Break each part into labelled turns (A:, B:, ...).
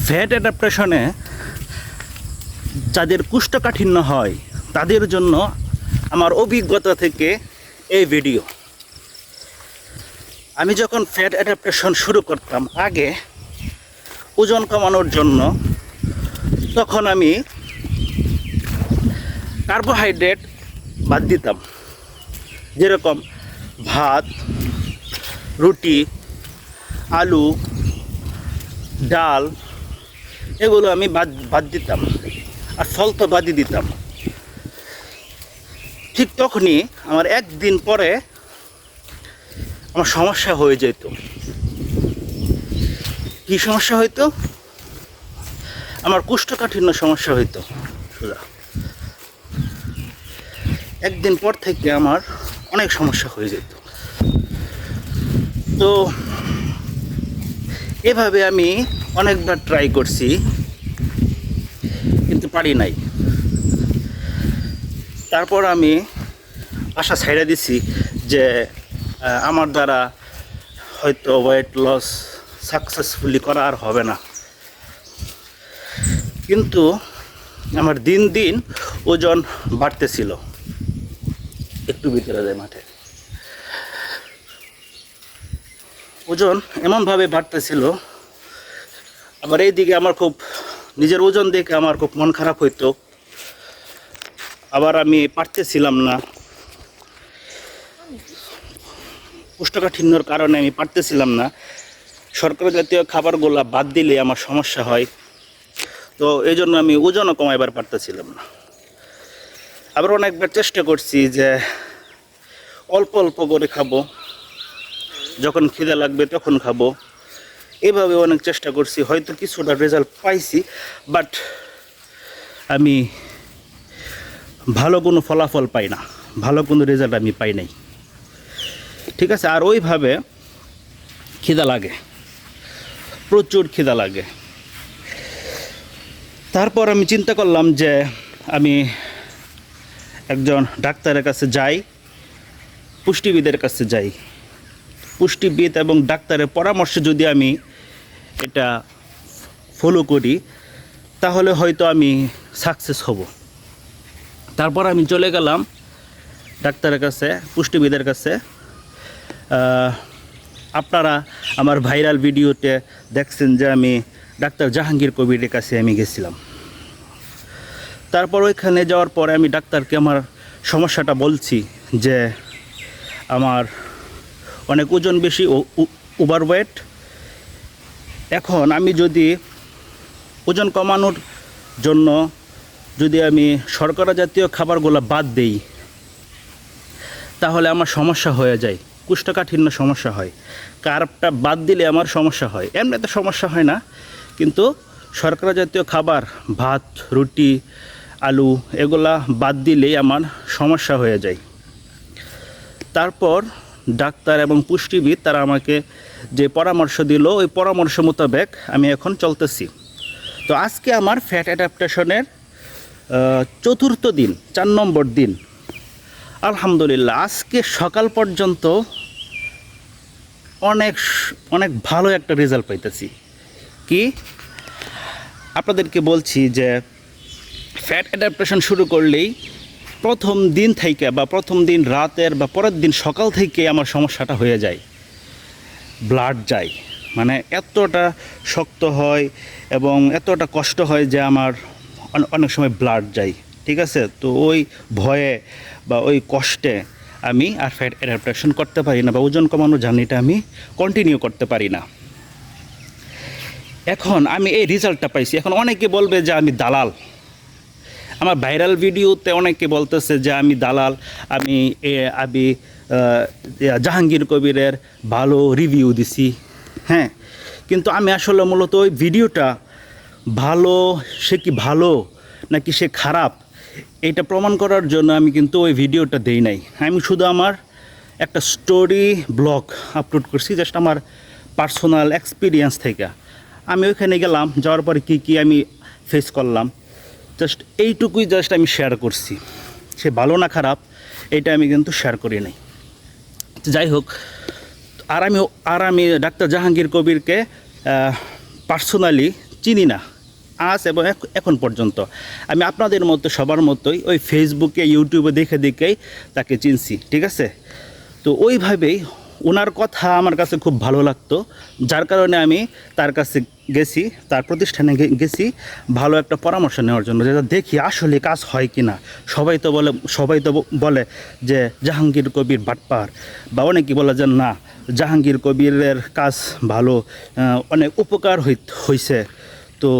A: Fat অ্যাডাপ্টেশনে যাদের কোষ্ঠকাঠিন্য হয় তাদের জন্য আমার অভিজ্ঞতা থেকে এই ভিডিও। আমি যখন ফ্যাট অ্যাডাপ্টেশন শুরু করতাম আগে ওজন কমানোর জন্য, তখন আমি কার্বোহাইড্রেট বাদ দিতাম, যেরকম ভাত, রুটি, আলু, ডাল, এগুলো আমি বাদ দিতাম, আর ফল তো বাদই দিতাম। ঠিক তখনই আমার একদিন পরে আমার সমস্যা হয়ে যেত। কী সমস্যা হইতো? আমার কোষ্ঠকাঠিন্য সমস্যা হইতো সোজা। একদিন পর থেকে আমার অনেক সমস্যা হয়ে যেত। তো এভাবে আমি অনেকবার ট্রাই করছি, কিন্তু পারি নাই। তারপর আমি আশা ছাইড়া দিছি যে আমার দ্বারা হয়তো ওয়েট লস সাকসেসফুলি করা আর হবে না। কিন্তু আমার দিন দিন ওজন বাড়তেছিল। একটু ভিতরে যায় মাঠে, ওজন এমনভাবে বাড়তেছিল। আবার এইদিকে আমার খুব নিজের ওজন দেখে আমার খুব মন খারাপ হইতো। আবার আমি পারতেছিলাম না, কোষ্ঠকাঠিন্যর কারণে আমি পারতেছিলাম না। শর্করা জাতীয় খাবারগুলো বাদ দিলে আমার সমস্যা হয়। তো এই জন্য আমি ওজনও কমাইবার পারতেছিলাম না। আবার অনেকবার চেষ্টা করছি যে অল্প অল্প করে খাবো, যখন খিদে লাগবে তখন খাবো। এভাবে অনেক চেষ্টা করছি, হয়তো কিছুটা রেজাল্ট পাইছি, বাট আমি ভালো কোনো ফলাফল পাই না, ভালো কোনো রেজাল্ট আমি পাই নাই। ঠিক আছে, আর ওইভাবে খিদা লাগে, প্রচুর খিদা লাগে। তারপর আমি চিন্তা করলাম যে আমি একজন ডাক্তারের কাছে যাই, পুষ্টিবিদের কাছে যাই। পুষ্টিবিদ এবং ডাক্তারের পরামর্শে যদি আমি এটা ফলো করি তাহলে হয়তো আমি সাকসেস হব। তারপর আমি চলে গেলাম ডাক্তারের কাছে, পুষ্টিবিদের কাছে। আপনারা আমার ভাইরাল ভিডিওতে দেখছেন যে আমি ডাক্তার জাহাঙ্গীর কবিরের কাছে আমি গেছিলাম। তারপর ওইখানে যাওয়ার পরে আমি ডাক্তারকে আমার সমস্যাটা বলছি যে আমার অনেক ওজন বেশি, ওভারওয়েট। এখন আমি যদি ওজন কমানোর জন্য যদি আমি শর্করা জাতীয় খাবারগুলো বাদ দেই তাহলে আমার সমস্যা হয়ে যায়, কোষ্ঠকাঠিন্য সমস্যা হয়। কার্বটা বাদ দিলে আমার সমস্যা হয়, এমনিতে সমস্যা হয় না, কিন্তু শর্করা জাতীয় খাবার ভাত, রুটি, আলু এগুলা বাদ দিলেই আমার সমস্যা হয়ে যায়। তারপর ডাক্তার এবং পুষ্টিবিদ তারা আমাকে যে পরামর্শ দিল ওই পরামর্শ মোতাবেক আমি এখন চলতেছি। তো আজকে আমার ফ্যাট অ্যাডাপ্টেশনের 4র্থ দিন, 4 নম্বর দিন। আলহামদুলিল্লাহ, আজকে সকাল পর্যন্ত অনেক অনেক ভালো একটা রেজাল্ট পাইতেছি। কি আপনাদেরকে বলছি যে ফ্যাট অ্যাডাপ্টেশন শুরু করলেই প্রথম দিন থেকে বা প্রথম দিন রাতের বা পরের দিন সকাল থেকে আমার সমস্যাটা হয়ে যায়, ব্লাড যায়। মানে এতটা শক্ত হয় এবং এতটা কষ্ট হয় যে আমার অনেক সময় ব্লাড যায়। ঠিক আছে, তো ওই ভয়ে বা ওই কষ্টে আমি আর ফ্যাট অ্যাডাপ্টেশন করতে পারি না, বা ওজন কমানোর জার্নিটা আমি কন্টিনিউ করতে পারি না। এখন আমি এই রেজাল্টটা পাইছি। এখন অনেকে বলবে যে আমি দালাল। আমার ভাইরাল ভিডিওতে অনেকে বলতেছে যে আমি দালাল, আমি জাহাঙ্গীর কবিরের ভালো রিভিউ দিছি। হ্যাঁ, কিন্তু আমি আসলে মূলত ওই ভিডিওটা ভালো, সে কি ভালো নাকি সে খারাপ এটা প্রমাণ করার জন্য আমি কিন্তু ওই ভিডিওটা দেই নাই। আমি শুধু আমার একটা স্টোরি ব্লগ আপলোড করছি, জাস্ট আমার পার্সোনাল এক্সপিরিয়েন্স থেকে। আমি ওইখানে গেলাম, যাওয়ার পরে কী আমি ফেস করলাম, জাস্ট এইটুকুই জাস্ট আমি শেয়ার করছি। সে ভালো না খারাপ এটা আমি কিন্তু শেয়ার করি নাই। যাই হোক, আর আমি ডাক্তার জাহাঙ্গীর কবিরকে পার্সোনালি চিনি না আজ এবং এখন পর্যন্ত। আমি আপনাদের মতো সবার মতোই ওই ফেসবুকে ইউটিউবে দেখে দেখেই তাকে চিনছি, ঠিক আছে। তো ওইভাবেই ওনার কথা আমার কাছে খুব ভালো লাগতো, যার কারণে আমি তার কাছে গেছি, তার প্রতিষ্ঠানে গেছি ভালো একটা পরামর্শ নেওয়ার জন্য, যেটা দেখি আসলে কাজ হয় কি না। সবাই তো বলে যে জাহাঙ্গীর কবির বাটপার, বা অনেকে বলে যে না জাহাঙ্গীর কবিরের কাজ ভালো, অনেক উপকার হয়েছে। তো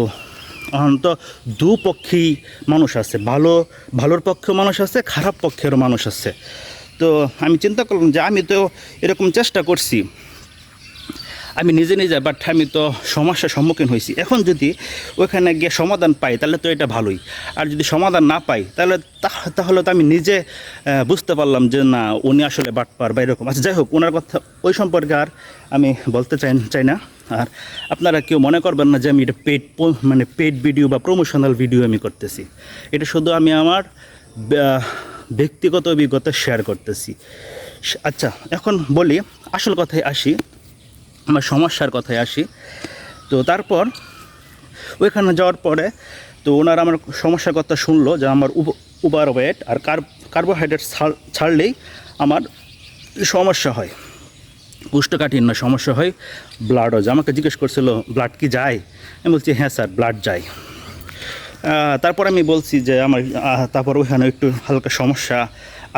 A: তো দুপক্ষেই মানুষ আছে, ভালোর পক্ষেও মানুষ আছে, খারাপ পক্ষেরও মানুষ আছে। তো আমি চিন্তা করলাম যে আমি তো এরকম চেষ্টা করছি আমি নিজে বাট আমি তো সমস্যার সম্মুখীন হয়েছি। এখন যদি ওইখানে গিয়ে সমাধান পাই তাহলে তো এটা ভালোই, আর যদি সমাধান না পাই তাহলে তো আমি নিজে বুঝতে পারলাম যে না উনি আসলে বাটপার বা এরকম। আচ্ছা যাই হোক, ওনার কথা ওই সম্পর্কে আর আমি বলতে চাই না। আর আপনারা কেউ মনে করবেন না যে আমি এটা পেড ভিডিও বা প্রমোশনাল ভিডিও আমি করতেছি। এটা শুধু আমি আমার ব্যক্তিগত অভিজ্ঞতা শেয়ার করতেছি। আচ্ছা এখন বলি, আসল কথায় আসি, আমার সমস্যার কথায় আসি। তো তারপর ওইখানে যাওয়ার পরে তো ওনারা আমার সমস্যার কথা শুনলো যে আমার ওভারওয়েট আর কার্বোহাইড্রেট ছাড়লেই আমার সমস্যা হয়, কোষ্ঠকাঠিন্য সমস্যা হয়, ব্লাডও যায়। আমাকে জিজ্ঞেস করছিল ব্লাড কি যায়, আমি বলছি হ্যাঁ স্যার ব্লাড যায়। তারপর আমি বলছি যে আমার তারপর ওইখানে একটু হালকা সমস্যা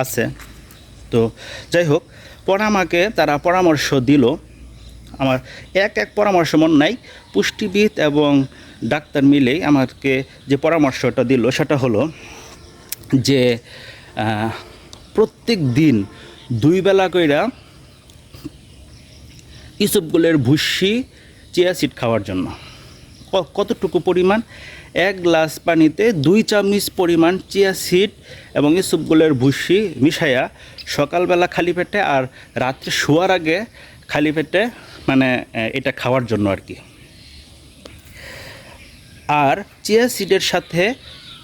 A: আছে। তো যাই হোক, পরে আমাকে তারা পরামর্শ দিল। আমার এক পরামর্শ মন নাই, পুষ্টিবিদ এবং ডাক্তার মিলেই আমাকে যে পরামর্শটা দিল সেটা হলো যে প্রত্যেক দিন 2 বেলা কইরা ইসবগুলের ভুসি চিয়া সিড খাওয়ার জন্য। কতটুকু পরিমাণ? 1 গ্লাস পানিতে 2 চামচ পরিমাণ চিয়া সিড এবং ইসবগুলের ভুসি মিশাইয়া সকালবেলা খালি পেটে আর রাত্রে শোয়ার আগে খালি পেটে মানে এটা খাওয়ার জন্য আর কি। আর চিয়া সিডের সাথে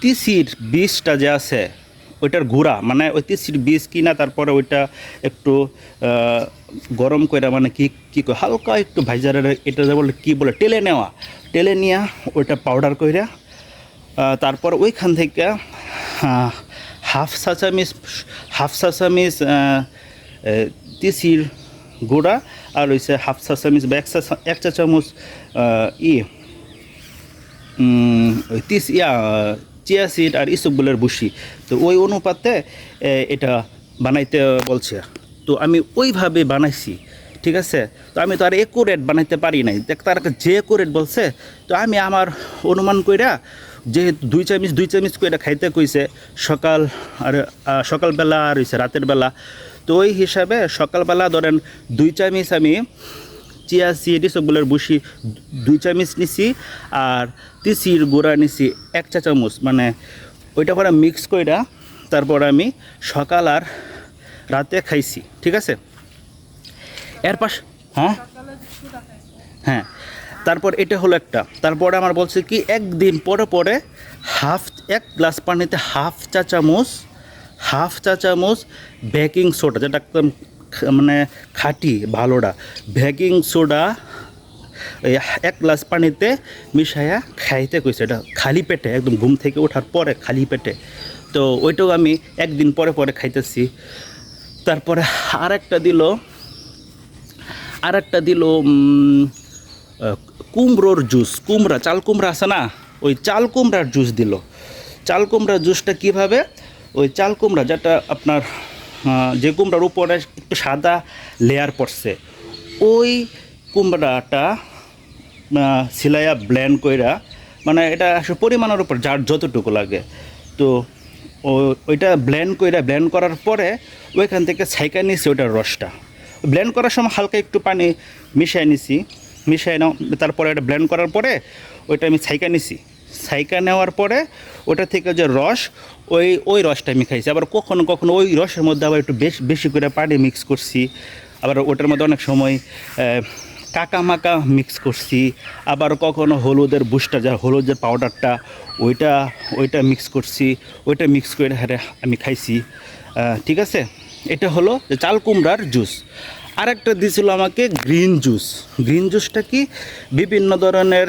A: তিসির বীজটা যে আছে ওইটার গুঁড়া, মানে ওই তিসির বীজ কিনা তারপরে ওইটা একটু গরম করে মানে কি হালকা একটু ভাইজারের এটা যে বলে কী বলে টেলে নেওয়া ওইটা পাউডার কইরা তারপর ওইখান থেকে হাফ চা চামিচ তিসির গুঁড়া আর হইছে হাফ চা চামিচ বা 1 চা চামচ চিয়া সিড আর ইসবগুলের ভুসি। তো ওই অনুপাতে এটা বানাইতে বলছে। তো আমি ওইভাবে বানাইছি, ঠিক আছে। তো আমি তো আর একুরেট বানাইতে পারি নাই, তার যে একুরেট বলছে তো আমি আমার অনুমান কইরা যেহেতু 2 চামচ কইরা খাইতে কইছে সকালবেলা আর হইছে রাতের বেলা। তো ওই হিসাবে সকালবেলা ধরেন 2 চামচ আমি চিয়া সিড ইসবগুলের ভুসি 2 চামচ নিছি আর তিসির গুঁড়া নিছি 1 চা চামচ, মানে ওইটা করে মিক্স কইরা তারপর আমি সকাল আর রাতে খাইছি, ঠিক আছে। এর পাশ হ্যাঁ তারপর এটা হলো একটা। তারপরে আমার বলছে কি একদিন পরে 1 গ্লাস পানিতে হাফ চা চামচ বেকিং সোডা, যেটা একদম মানে খাঁটি ভালোটা বেকিং সোডা 1 গ্লাস পানিতে মিশাইয়া খাইতে কইছে। এটা খালি পেটে, একদম ঘুম থেকে ওঠার পরে খালি পেটে। তো ওইটাও আমি একদিন পরে খাইতেছি। তারপরে আরেকটা দিল কুমড়োর জুস, চাল কুমড়া আছে না, ওই চাল কুমড়ার জুস দিল। চাল কুমড়ার জুসটা কীভাবে? ওই চাল কুমড়া যেটা আপনার যে কুমড়ার উপরে একটু সাদা লেয়ার পড়ছে, ওই কুমড়াটা সিলাইয়া ব্লেন্ড কইরা, মানে এটা আসলে পরিমাণের উপর যার যতটুকু লাগে। তো ওইটা ব্লেন্ড করার পরে ওইখান থেকে ছাইকা নিছি ওইটার রসটা। ব্লেন্ড করার সময় হালকা একটু পানি মিশিয়ে নাও। তারপরে এটা ব্লেন্ড করার পরে ওইটা আমি ছাইকা নেওয়ার পরে ওটা থেকে যে রস ওই রসটা আমি খাইছি। আবার কখনো ওই রসের মধ্যে আবার একটু বেশি করে পানি মিক্স করছি। আবার ওটার মধ্যে অনেক সময় কাকা মাকা মিক্স করছি। আবার কখনো হলুদের বুস্টার, যা হলুদের পাউডারটা ওইটা মিক্স করছি। ওইটা মিক্স করে আমি খাইছি, ঠিক আছে। এটা হলো যে চাল কুমড়ার জুস। আরেকটা দিয়েছিল আমাকে গ্রিন জুসটা কি বিভিন্ন ধরনের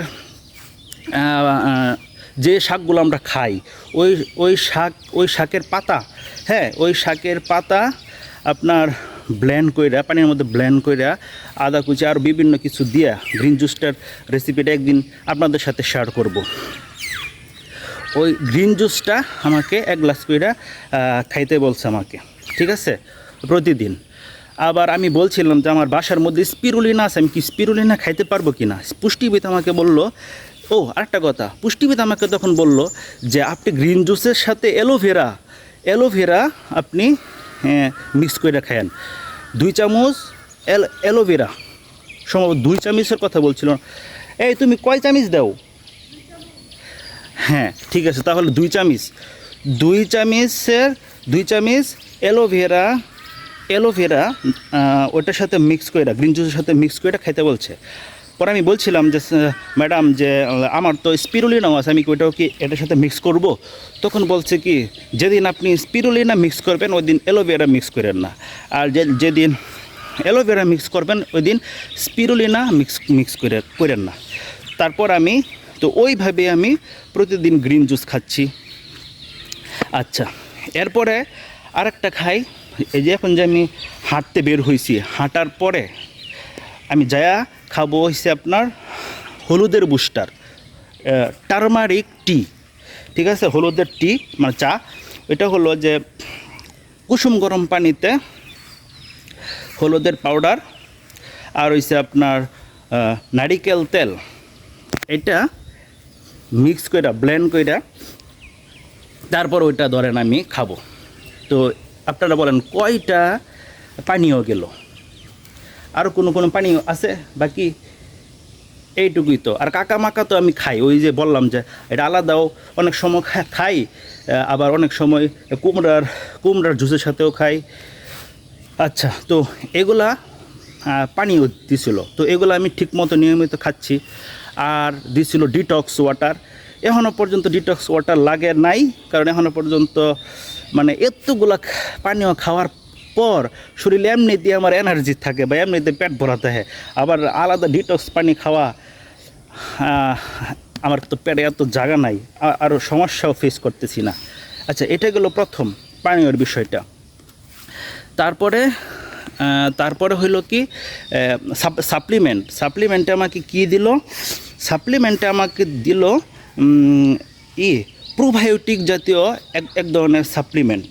A: যে শাকগুলো আমরা খাই ওই ওই শাকের পাতা, হ্যাঁ ওই শাকের পাতা আপনার ব্লেন্ড কইরা পানির মধ্যে ব্লেন্ড কইরা আদা কুচি আর বিভিন্ন কিছু দিয়া গ্রিন জুসটার রেসিপিটা একদিন আপনাদের সাথে শেয়ার করব। ওই গ্রিন জুসটা আমাকে 1 গ্লাস কইরা খাইতে বলছে আমাকে, ঠিক আছে, প্রতিদিন। আবার আমি বলছিলাম যে আমার বাসার মধ্যে স্পিরুলিনা আছে, আমি কি স্পিরুলিনা খাইতে পারবো কি না। পুষ্টিবিদ আমাকে বলল, ও আরেকটা কথা, পুষ্টিবিদ আমাকে তখন বলল যে আপনি গ্রিন জুসের সাথে অ্যালোভেরা আপনি মিক্স করে খায়েন, 2 চামচ অ্যালোভেরা, সম্ভবত 2 চামচের কথা বলছিল। এই তুমি কয় চামচ দাও? হ্যাঁ ঠিক আছে, তাহলে 2 চামচ, 2 চামচ অ্যালোভেরা ওটার সাথে মিক্স করে গ্রিন জুসের সাথে মিক্স করে খাইতে বলছে। পরে আমি বলছিলাম যে ম্যাডাম যে আমার তো স্পিরুলিনাও আছে, আমি কি ওইটাও কি এটার সাথে মিক্স করব? তখন বলছে কি যেদিন আপনি স্পিরুলিনা মিক্স করবেন ওই দিন অ্যালোভেরা মিক্স করেন না, আর যেদিন অ্যালোভেরা মিক্স করবেন ওই দিন স্পিরুলিনা মিক্স করেন না। তারপর আমি তো ওইভাবে আমি প্রতিদিন গ্রিন জুস খাচ্ছি। আচ্ছা, এরপরে আরেকটা খাই, এই যে এখন যে আমি হাঁটতে বের হয়েছি, হাঁটার পরে আমি যায়া খাবো হচ্ছে আপনার হলুদের বুস্টার, টারমারিক টি, ঠিক আছে, হলুদের টি মানে চা। এটা হলো যে কুসুম গরম পানিতে হলুদের পাউডার আর হচ্ছে আপনার নারিকেল তেল, এটা মিক্স কইরা ব্লেন্ড কইরা তারপর ওইটা ধরেন আমি খাবো। তো আপনারা বলেন কয়টা পানীয় গেল? আরও কোনো পানীয় আছে বাকি? এইটুকুই তো। আর কাকা মাকা তো আমি খাই, ওই যে বললাম যে এটা আলাদাও অনেক সময় খাই, আবার অনেক সময় কুমড়ার জুসের সাথেও খাই। আচ্ছা, তো এগুলা পানীয় দিছিল, তো এগুলো আমি ঠিকমতো নিয়মিত খাচ্ছি। আর দিছিল ডিটক্স ওয়াটার, এখনও পর্যন্ত ডিটক্স ওয়াটার লাগে নাই, কারণ এখনও পর্যন্ত মানে এতগুলা পানীয় খাওয়ার পর শরীরে এমনিতে আমার এনার্জি থাকে বা এমনিতে পেট ভরা থাকে, আবার আলাদা ডিটক্স পানি খাওয়া আমার তো পেটে এত জায়গা নাই, আরও সমস্যাও ফেস করতেছি না। আচ্ছা, এটা গেলো প্রথম পানীয়র বিষয়টা। তারপরে হইল কি সাপ্লিমেন্টে আমাকে কি দিল? সাপ্লিমেন্টে আমাকে দিল প্রোবায়োটিক জাতীয় এক ধরনের সাপ্লিমেন্ট,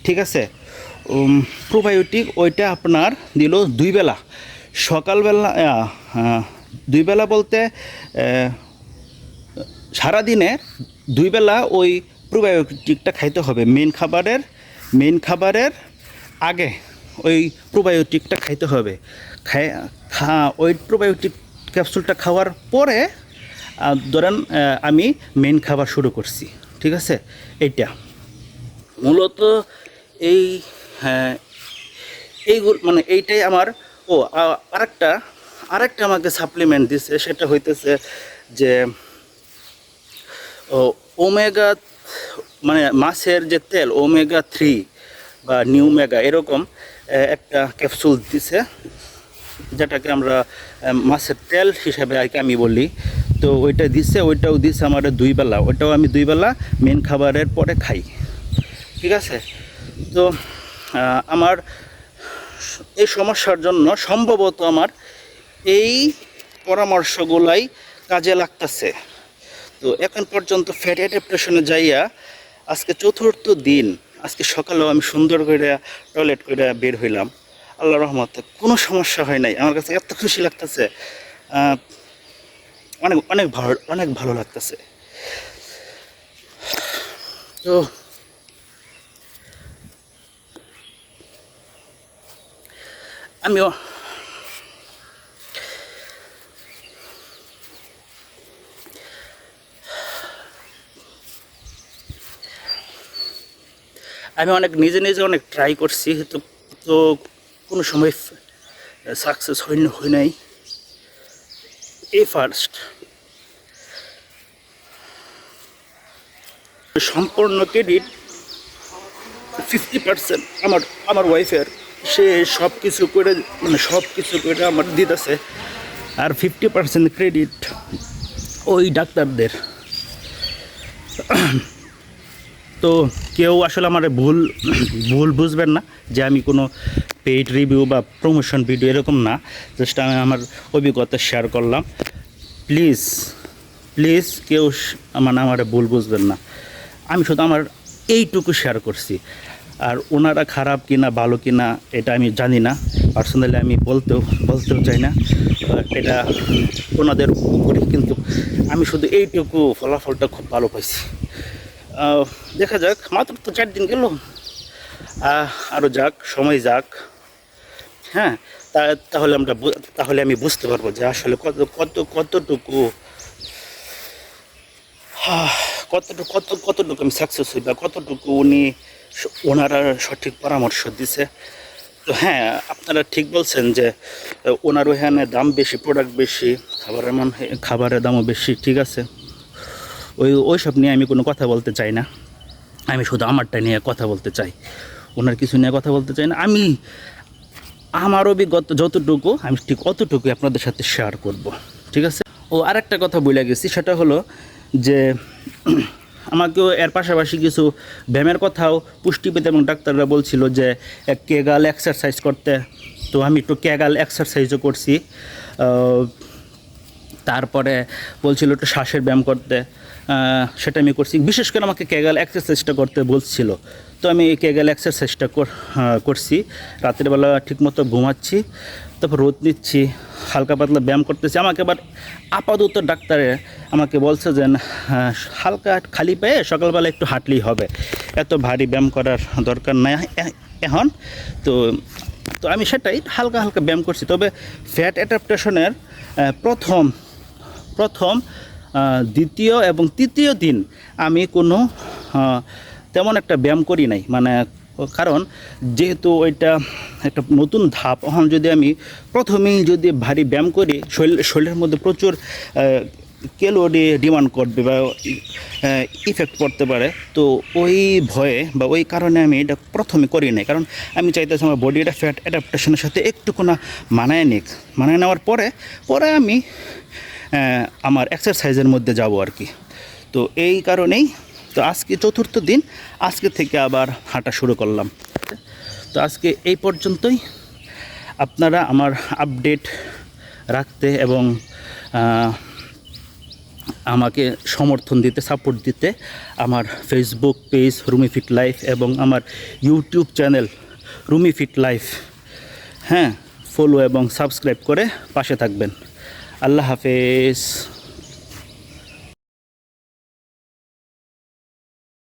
A: ঠিক আছে। প্রোবায়োটিক ওইটা আপনার দিল 2 বেলা, সকালবেলা 2 বেলা বলতে সারাদিনে 2 বেলা ওই প্রোবায়োটিকটা খাইতে হবে। মেন খাবারের আগে ওই প্রোবায়োটিকটা খাইতে হবে। ওই প্রোবায়োটিক ক্যাপসুলটা খাওয়ার পরে ধরেন আমি মেন খাবার শুরু করছি, ঠিক আছে। এইটা মূলত এইগুলো মানে এইটাই আমার। আরেকটা আমাকে সাপ্লিমেন্ট দিছে, সেটা হইতেছে যে ওমেগা, মানে মাছের যে তেল ওমেগা 3 বা নিউ মেগা এরকম একটা ক্যাপসুল দিছে, যেটাকে আমরা মাছের তেল হিসাবে আর কি আমি বলি। তো ওইটাও দিছে আমার 2 বেলা, ওইটাও আমি 2 বেলা মেন খাবারের পরে খাই, ঠিক আছে। তো আমার এই সমস্যার জন্য সম্ভবত আমার এই পরামর্শগুলাই কাজে লাগতেছে। তো এখন পর্যন্ত ফ্যাট অ্যাডাপ্টেশনে যাইয়া আজকে 4র্থ দিন, আজকে সকালেও আমি সুন্দর করে টয়লেট করে বের হইলাম, আল্লাহর রহমতে কোনো সমস্যা হয় নাই। আমার কাছে এত খুশি লাগতেছে, অনেক ভালো লাগতেছে। তো আমি অনেক নিজে অনেক ট্রাই করছি, তো কোনো সময় সাকসেস হয় নাই। ফার্স্ট সম্পূর্ণ ক্রেডিট 50% আমার ওয়াইফের, সে সব কিছু করে আমার দিতেছে। আর 50% ক্রেডিট ওই ডাক্তারদের। তো কেউ আসলে আমার ভুল ভুল বুঝবেন না যে আমি কোনো পেইড রিভিউ বা প্রমোশন ভিডিও এরকম না, জাস্ট আমি আমার অভিজ্ঞতা শেয়ার করলাম। প্লিজ প্লিজ কেউ মানে আমার ভুল বুঝবেন না, আমি শুধু আমার এইটুকু শেয়ার করছি। আর ওনারা খারাপ কিনা ভালো কিনা এটা আমি জানি না, পার্সোনালি আমি বলতেও চাই না, এটা ওনাদের উপরে। কিন্তু আমি শুধু এইটুকু ফলাফলটা খুব ভালো পাইছি। দেখা যাক, মাত্র তো 4 দিন গেল, আরও যাক, সময় যাক। হ্যাঁ, তাহলে আমি বুঝতে পারবো যে আসলে কতটুকু কতটুকু আমি সাকসেস হই, বা কতটুকু ওনারা সঠিক পরামর্শ দিছে। তো হ্যাঁ, আপনারা ঠিক বলছেন যে ওনার ওখানে দাম বেশি, প্রোডাক্ট বেশি, খাবারের দামও বেশি, ঠিক আছে। ওই সব নিয়ে আমি কোনো কথা বলতে চাই না, আমি শুধু আমারটা নিয়ে কথা বলতে চাই, ওনার কিছু নিয়ে কথা বলতে চাই না। আমি আমার অভিজ্ঞতা যতটুকু, আমি ঠিক অতটুকুই আপনাদের সাথে শেয়ার করব, ঠিক আছে। আরেকটা কথা বলে গেছি, সেটা হলো যে আমাকেও এর পাশাপাশি কিছু ব্যায়ামের কথাও পুষ্টিবিদ এবং ডাক্তাররা বলছিল যে কেগাল এক্সারসাইজ করতে। তো আমি একটু কেগাল এক্সারসাইজও করছি, তারপরে বলছিল একটু শ্বাসের ব্যায়াম করতে, সেটা আমি করছি। বিশেষ করে আমাকে কেগাল এক্সারসাইজটা করতে বলছিল, তো আমি এই কেগাল এক্সারসাইজটা করছি। রাতের বেলা ঠিকমতো ঘুমাচ্ছি, তারপর রোদ নিচ্ছি, হালকা পাতলা ব্যায়াম করতেছি। আমাকে আবার আপাতত ডাক্তারে আমাকে বলছে যে হালকা খালি পায়ে সকালবেলা একটু হাঁটলেই হবে, এত ভারী ব্যায়াম করার দরকার নাই এখন। তো আমি সেটাই হালকা হালকা ব্যায়াম করছি। তবে ফ্যাট অ্যাডাপ্টেশনের প্রথম দ্বিতীয় এবং তৃতীয় দিন আমি কোনো তেমন একটা ব্যায়াম করি নাই, মানে কারণ যেহেতু ওইটা একটা নতুন ধাপ, এখন যদি আমি প্রথমেই যদি ভারী ব্যায়াম করি, শরীরের মধ্যে প্রচুর ক্যালোরি ডিমান্ড করবে বা ইফেক্ট পড়তে পারে। তো ওই ভয়ে বা ওই কারণে আমি এটা প্রথমে করি নাই, কারণ আমি চাইতেছি আমার বডিটা ফ্যাট অ্যাডাপ্টেশনের সাথে একটুকুনা মানায় নেওয়ার পরে আমি আমার এক্সারসাইজের মধ্যে যাব আর কি। তো এই কারণেই তো আজকে 4র্থ দিন, আজকে থেকে আবার হাঁটা শুরু করলাম। তো আজকে এই পর্যন্তই। আপনারা আমার আপডেট রাখতে এবং আমাকে সমর্থন দিতে, সাপোর্ট দিতে আমার Facebook page Rumi fit life এবং আমার YouTube channel Rumi fit life, হ্যাঁ, ফলো এবং সাবস্ক্রাইব করে পাশে থাকবেন। আল্লাহ হাফেজ।